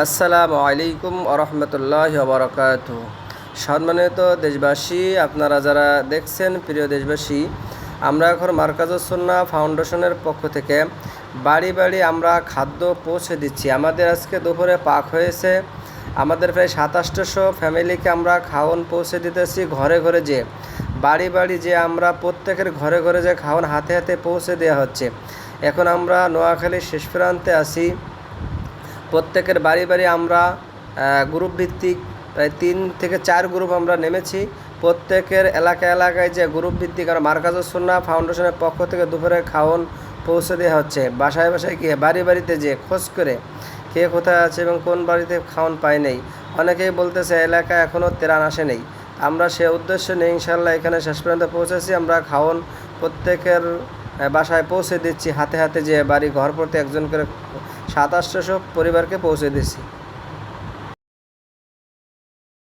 আসসালামু আলাইকুম আরহামতুল্লাহি ওয়া বারাকাতুহু। সম্মানিত দেশবাসী, আপনারা যারা দেখছেন, প্রিয় দেশবাসী, আমরা এখন মার্কাজুস সুন্নাহ ফাউন্ডেশনের পক্ষ থেকে বাড়ি বাড়ি আমরা খাদ্য পৌঁছে দিচ্ছি। আমাদের আজকে দুপুরে পাক হয়েছে। আমাদের প্রায় ২৭০০ ফ্যামিলিকে আমরা খাওয়ান পৌঁছে দিতেছি ঘরে ঘরে, যে বাড়ি বাড়ি যে আমরা প্রত্যেকের ঘরে ঘরে যে খাওয়ান হাতে হাতে পৌঁছে দেওয়া হচ্ছে। এখন আমরা নোয়াখালীর শেষ প্রান্তে আছি। প্রত্যেকের বাড়ি বাড়ি আমরা গ্রুপ ভিত্তিক প্রায় ৩ থেকে ৪ গ্রুপ আমরা নেমেছি। প্রত্যেকের এলাকায় যে গ্রুপ ভিত্তিক আর মার্কাজুস সুন্নাহ ফাউন্ডেশনের পক্ষ থেকে দুপুরে খাওয়ান পৌঁছে দেওয়া হচ্ছে। বাসায় বাসায় গিয়ে বাড়ি বাড়িতে যে খোঁজ করে কে কোথায় আছে এবং কোন বাড়িতে খাওয়ান পায় নেই। অনেকেই বলতেছে এলাকায় এখনও ত্রাণ আসে নেই। আমরা সে উদ্দেশ্য নিয়ে ইনশাল্লাহ এখানে শেষ পর্যন্ত পৌঁছেছি। আমরা খাওয়ান প্রত্যেকের বাসায় পৌঁছে দিচ্ছি, হাতে হাতে যে বাড়ি ঘর প্রতি একজন করে ২৭০০ পরিবারকে পৌঁছে দিচ্ছি।